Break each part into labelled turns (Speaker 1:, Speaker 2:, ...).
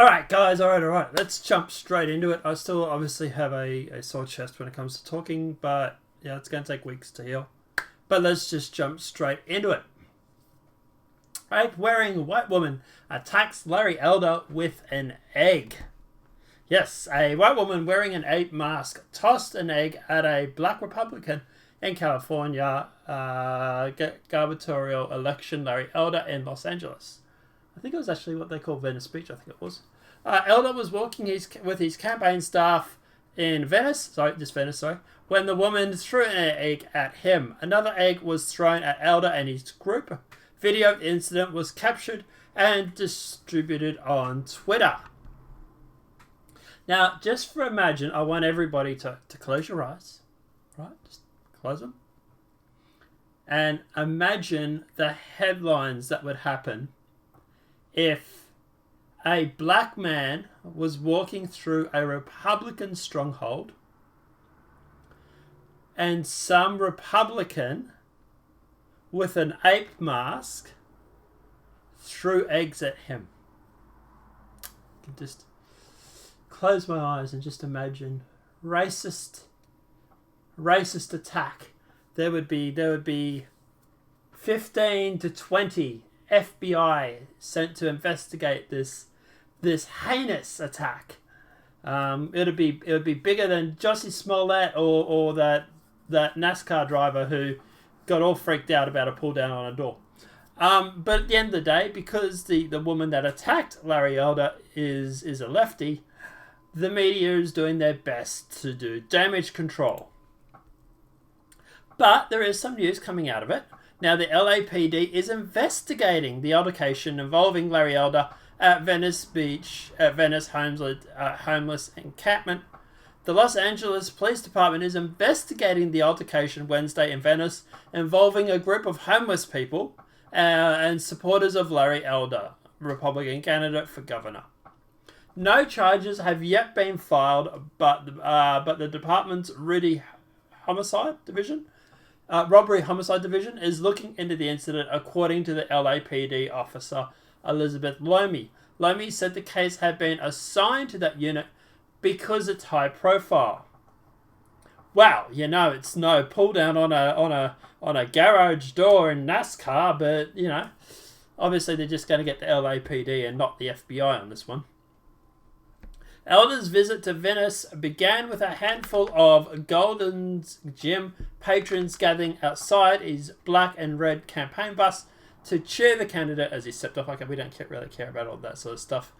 Speaker 1: Alright, guys, alright. Let's jump straight into it. I still obviously have a sore chest when it comes to talking, but yeah, it's going to take weeks to heal. But let's just jump straight into it. Ape-wearing white woman attacks Larry Elder with an egg. Yes, a white woman wearing an ape mask tossed an egg at a black Republican in California gubernatorial election, Larry Elder, in Los Angeles. I think it was actually what they call Venice Beach, I think it was. Elder was walking with his campaign staff in Venice, when the woman threw an egg at him. Another egg was thrown at Elder and his group. Video of the incident was captured and distributed on Twitter. Now, just for imagine, I want everybody to close your eyes, right? Just close them. And imagine the headlines that would happen if a black man was walking through a Republican stronghold and some Republican with an ape mask threw eggs at him. I can just close my eyes and just imagine racist attack. There would be 15 to 20 FBI sent to investigate this heinous attack. It would be bigger than Jussie Smollett or that NASCAR driver who got all freaked out about a pull down on a door. But at the end of the day, because the woman that attacked Larry Elder is a lefty, the media is doing their best to do damage control. But there is some news coming out of it. Now, the LAPD is investigating the altercation involving Larry Elder at Venice Beach, homeless encampment. The Los Angeles Police Department is investigating the altercation Wednesday in Venice involving a group of homeless people and supporters of Larry Elder, Republican candidate for governor. No charges have yet been filed, but the department's robbery homicide division is looking into the incident, according to the LAPD officer Elizabeth Lomi. Lomi said the case had been assigned to that unit because it's high profile. Wow, it's no pull down on a garage door in NASCAR, but obviously they're just going to get the LAPD and not the FBI on this one. Elder's visit to Venice began with a handful of Gold's Gym patrons gathering outside his black and red campaign bus to cheer the candidate as he stepped off. Okay, we don't really care about all that sort of stuff.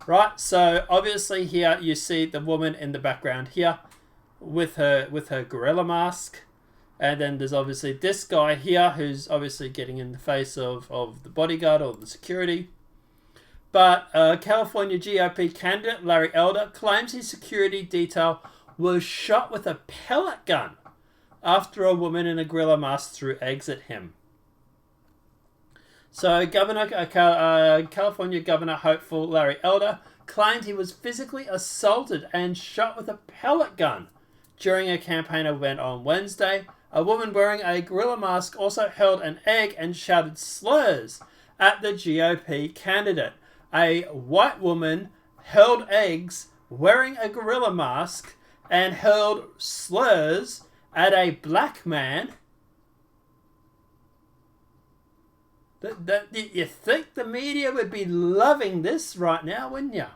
Speaker 1: Right, so obviously here you see the woman in the background here with her gorilla mask. And then there's obviously this guy here who's obviously getting in the face of the bodyguard or the security. But California GOP candidate Larry Elder claims his security detail was shot with a pellet gun after a woman in a gorilla mask threw eggs at him. So California Governor hopeful Larry Elder claimed he was physically assaulted and shot with a pellet gun during a campaign event on Wednesday. A woman wearing a gorilla mask also held an egg and shouted slurs at the GOP candidate. A white woman held eggs wearing a gorilla mask and hurled slurs at a black man. You think the media would be loving this right now, wouldn't you?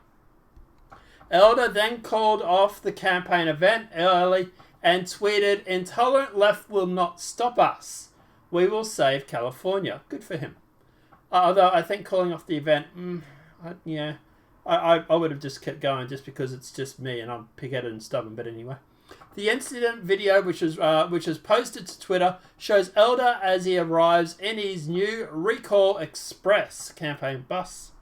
Speaker 1: Elder then called off the campaign event early and tweeted, "Intolerant left will not stop us. We will save California." Good for him. Although I think calling off the event, I would have just kept going just because it's just me and I'm pig-headed and stubborn. But anyway, the incident video, which is posted to Twitter, shows Elder as he arrives in his new Recall Express campaign bus.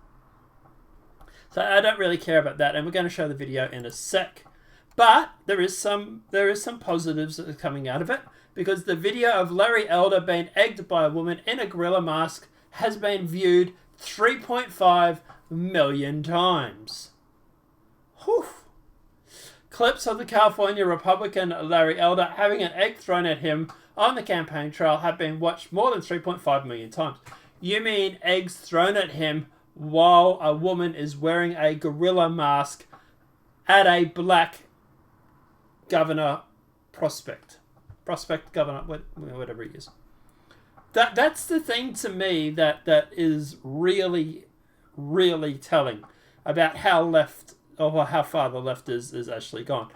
Speaker 1: So I don't really care about that, and we're going to show the video in a sec. But there is some positives that are coming out of it, because the video of Larry Elder being egged by a woman in a gorilla mask has been viewed 3.5 million times. Whew. Clips of the California Republican Larry Elder having an egg thrown at him on the campaign trail have been watched more than 3.5 million times. You mean eggs thrown at him while a woman is wearing a gorilla mask at a black governor prospect governor, whatever he is. That's the thing to me that is really, really telling about how left, or how far the left is actually gone.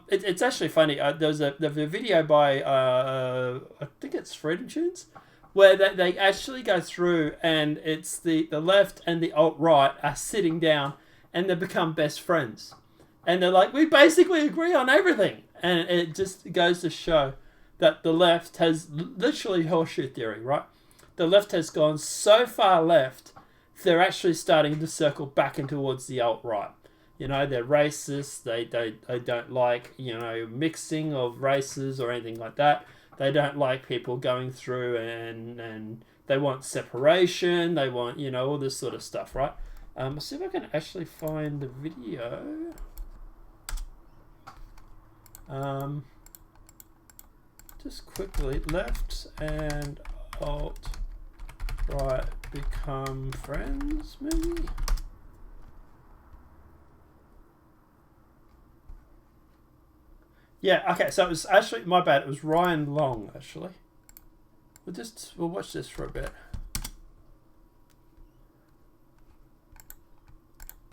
Speaker 1: It's actually funny. There's a video by I think it's Freedom Tunes, where they actually go through, and it's the left and the alt-right are sitting down and they become best friends. And they're like, we basically agree on everything. And it just goes to show that the left has literally horseshoe theory, right? The left has gone so far left, they're actually starting to circle back in towards the alt-right. You know, they're racist. They don't like, you know, mixing of races or anything like that. They don't like people going through and they want separation. They want, you know, all this sort of stuff, right? Let's see if I can actually find the video. Just quickly, left and alt-right become friends, maybe? Yeah, okay, so it was actually, my bad, it was Ryan Long, actually. We'll watch this for a bit.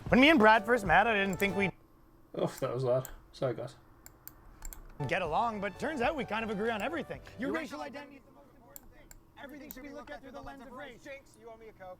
Speaker 2: When me and Brad first met, I didn't think we'd
Speaker 1: Oh, that was loud. Sorry, guys.
Speaker 2: get along, but turns out we kind of agree on everything. Your racial identity is the most important thing. Everything should be looked at through the lens of race.
Speaker 3: Jinx, you owe me a Coke.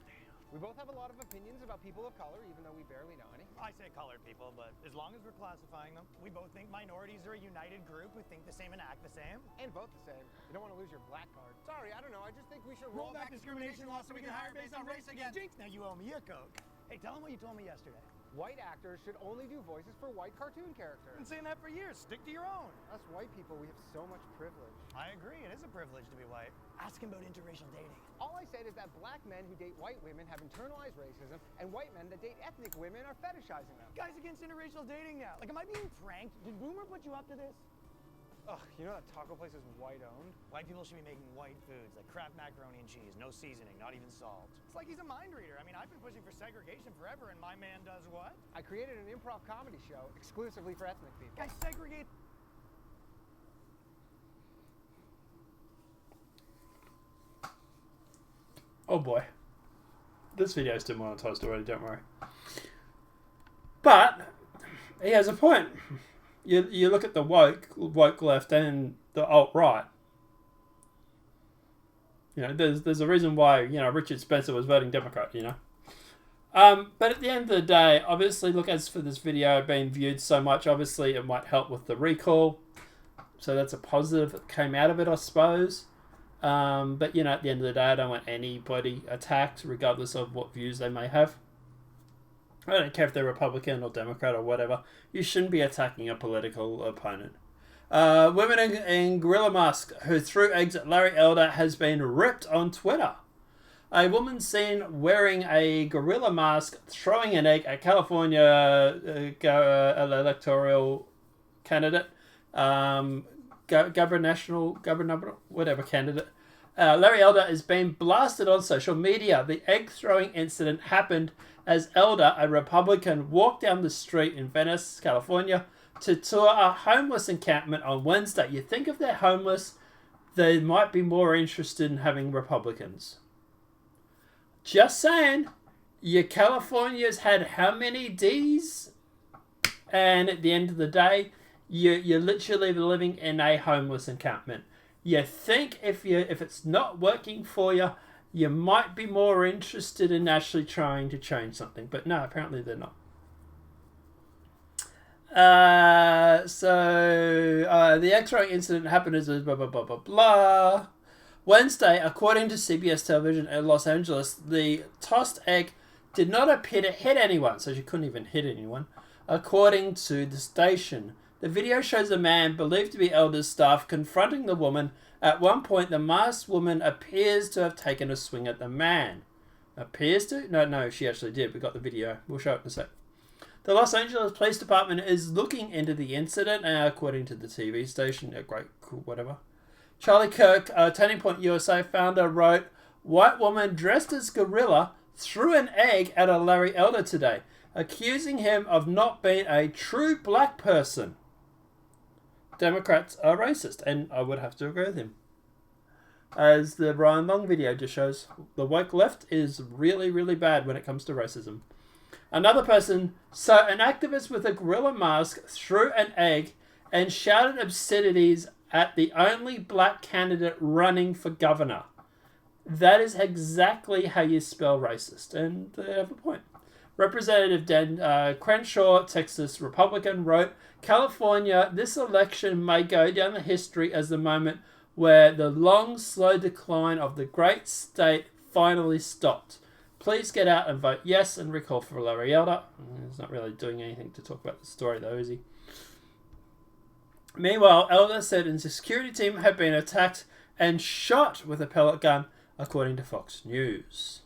Speaker 3: We both have a lot of opinions about people of color, even though we barely know any.
Speaker 2: I say colored people, but as long as we're classifying them, we both think minorities are a united group who think the same and act the same.
Speaker 3: And vote the same. You don't want to lose your black card. Sorry, I don't know. I just think we should
Speaker 2: Roll back discrimination laws so we can hire based on race again. Jinx, now you owe me a Coke. Hey, tell them what you told me yesterday.
Speaker 3: White actors should only do voices for white cartoon characters.
Speaker 2: I've been saying that for years. Stick to your own.
Speaker 3: Us white people, we have so much privilege.
Speaker 2: I agree. It is a privilege to be white. Ask him about interracial dating.
Speaker 3: All I said is that black men who date white women have internalized racism, and white men that date ethnic women are fetishizing them.
Speaker 2: Guys against interracial dating now. Like, am I being pranked? Did Boomer put you up to this?
Speaker 3: Ugh, you know that taco place is white-owned?
Speaker 2: White people should be making white foods, like Kraft macaroni and cheese, no seasoning, not even salt. It's like he's a mind reader. I mean, I've been pushing for segregation forever, and my man does what?
Speaker 3: I created an improv comedy show exclusively for ethnic people.
Speaker 2: Guys, segregate.
Speaker 1: Oh boy. This video's demonetized already, don't worry. But he has a point. You look at the woke left and the alt-right. You know, there's a reason why, you know, Richard Spencer was voting Democrat, you know. But at the end of the day, obviously, look, as for this video being viewed so much, obviously it might help with the recall. So that's a positive that came out of it, I suppose. But, you know, at the end of the day, I don't want anybody attacked, regardless of what views they may have. I don't care if they're Republican or Democrat or whatever. You shouldn't be attacking a political opponent. Women in gorilla mask who threw eggs at Larry Elder has been ripped on Twitter. A woman seen wearing a gorilla mask throwing an egg at California electoral candidate, governor, whatever candidate. Larry Elder is being blasted on social media. The egg throwing incident happened as Elder, a Republican, walked down the street in Venice, California, to tour a homeless encampment on Wednesday. You think if they're homeless, they might be more interested in having Republicans. Just saying, your California's had how many D's? And at the end of the day, you're literally living in a homeless encampment. You think if it's not working for you, you might be more interested in actually trying to change something. But no, apparently they're not. The X-ray incident happened as blah, blah, blah, blah, blah. Wednesday, according to CBS television in Los Angeles, the tossed egg did not appear to hit anyone, so she couldn't even hit anyone, according to the station. The video shows a man believed to be Elder's staff confronting the woman. At one point, the masked woman appears to have taken a swing at the man. Appears to? No, she actually did. We got the video. We'll show it in a sec. The Los Angeles Police Department is looking into the incident, according to the TV station. Great, cool, whatever. Charlie Kirk, Turning Point USA founder, wrote, "White woman dressed as gorilla threw an egg at a Larry Elder today, accusing him of not being a true black person. Democrats are racist, and I would have to agree with him. As the Ryan Long video just shows, the woke left is really, really bad when it comes to racism. Another person, so an activist with a gorilla mask threw an egg and shouted obscenities at the only black candidate running for governor. That is exactly how you spell racist, and they have a point. Representative Dan Crenshaw, Texas Republican, wrote, California, this election may go down the history as the moment where the long, slow decline of the great state finally stopped. Please get out and vote yes and recall for Larry Elder. He's not really doing anything to talk about the story though, is he? Meanwhile, Elder said his security team had been attacked and shot with a pellet gun, according to Fox News.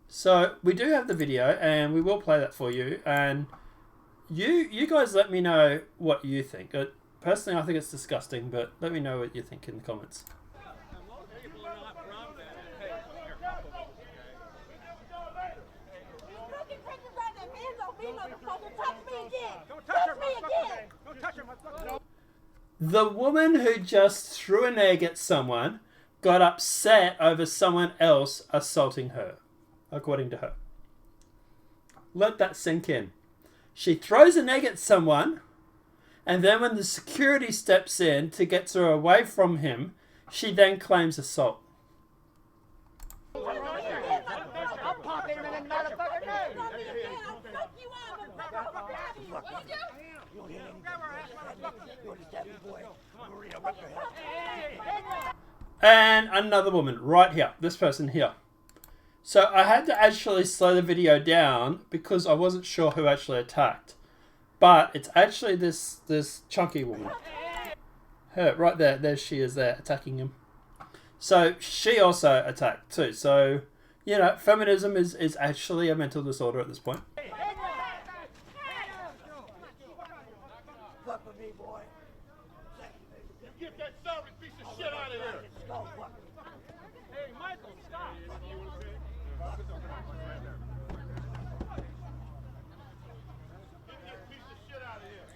Speaker 1: So we do have the video, and we will play that for you. And you guys let me know what you think. Personally, I think it's disgusting, but let me know what you think in the comments. The woman who just threw an egg at someone got upset over someone else assaulting her, according to her. Let that sink in. She throws an egg at someone, and then when the security steps in to get her away from him, she then claims assault. And another woman right here, this person here. So I had to actually slow the video down because I wasn't sure who actually attacked. But it's actually this chunky woman. Her, right there. There she is there, attacking him. So she also attacked too. So, you know, feminism is actually a mental disorder at this point.
Speaker 4: Fuck with me, boy.
Speaker 5: You get that sorry piece of shit out of here. Hey, Michael, stop. Get that piece of shit out of here.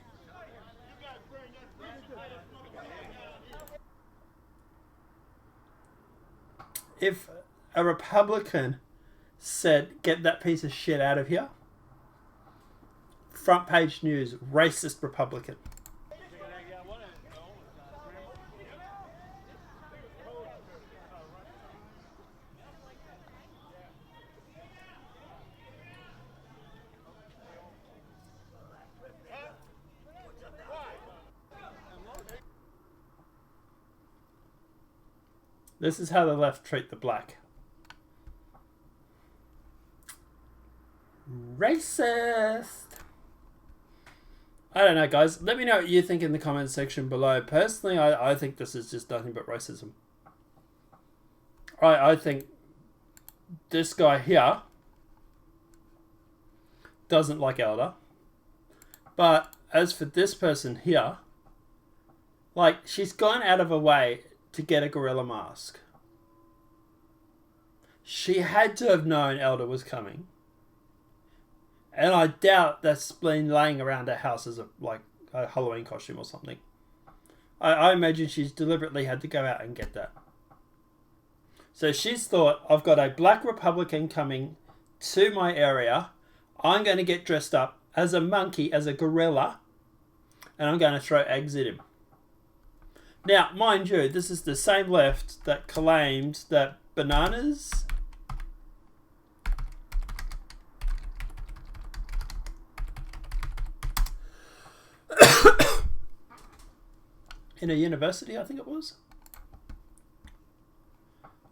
Speaker 5: You gotta bring that piece of shit.
Speaker 1: If a Republican said, get that piece of shit out of here, front page news, racist Republican. This is how the left treat the black. Racist. I don't know, guys. Let me know what you think in the comments section below. Personally, I think this is just nothing but racism. I think this guy here doesn't like Elder. But as for this person here, like, she's gone out of her way to get a gorilla mask. She had to have known Elder was coming. And I doubt that's been laying around her house as a Halloween costume or something. I imagine she's deliberately had to go out and get that. So she's thought, I've got a black Republican coming to my area. I'm going to get dressed up as a monkey, as a gorilla, and I'm going to throw eggs at him. Now, mind you, this is the same left that claimed that bananas in a university, I think it was.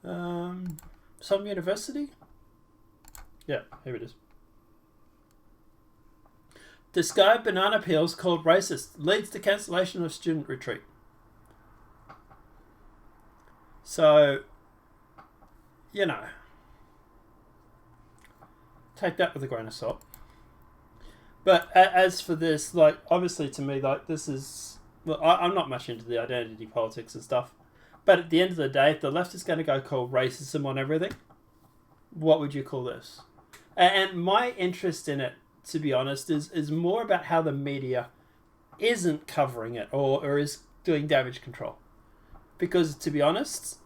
Speaker 1: Some university? Yeah, here it is. Discarded banana peels called racist leads to cancellation of student retreat. So, you know, take that with a grain of salt. But as for this, like, obviously to me, like, this is... Well, I'm not much into the identity politics and stuff. But at the end of the day, if the left is going to go call racism on everything, what would you call this? And my interest in it, to be honest, is more about how the media isn't covering it or is doing damage control. Because, to be honest,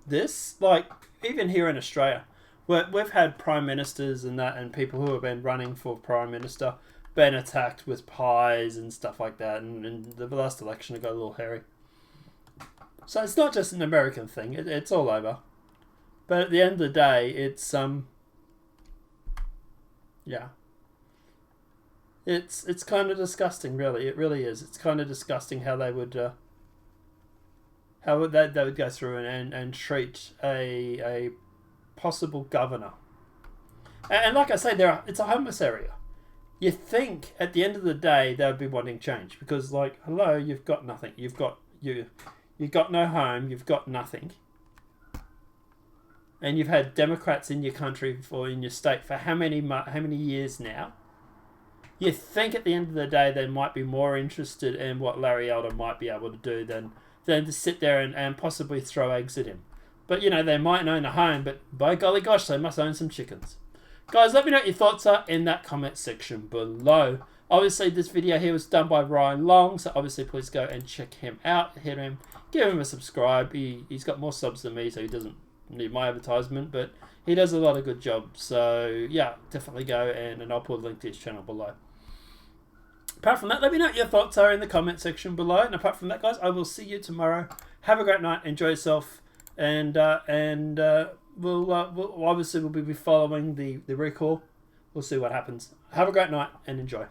Speaker 1: this, like, even here in Australia, we've had prime ministers and that, and people who have been running for prime minister been attacked with pies and stuff like that, and the last election it got a little hairy. So it's not just an American thing, it's all over. But at the end of the day, it's yeah. It's kind of disgusting, really. It really is. It's kind of disgusting how they would they would go through and treat a possible governor. And like I say, it's a homeless area. You think at the end of the day they would be wanting change because, like, hello, you've got nothing. You've got no home. You've got nothing. And you've had Democrats in your country or in your state for how many years now? You think at the end of the day they might be more interested in what Larry Elder might be able to do than to sit there and possibly throw eggs at him. But, you know, they might own a home, but by golly gosh, they must own some chickens. Guys, let me know what your thoughts are in that comment section below. Obviously, this video here was done by Ryan Long, so obviously please go and check him out. Hit him, give him a subscribe. He's got more subs than me, so he doesn't need my advertisement, but he does a lot of good jobs. So, yeah, definitely go and I'll put a link to his channel below. Apart from that, let me know what your thoughts are in the comment section below. And apart from that, guys, I will see you tomorrow. Have a great night. Enjoy yourself. And we'll obviously we'll be following the recall. We'll see what happens. Have a great night and enjoy.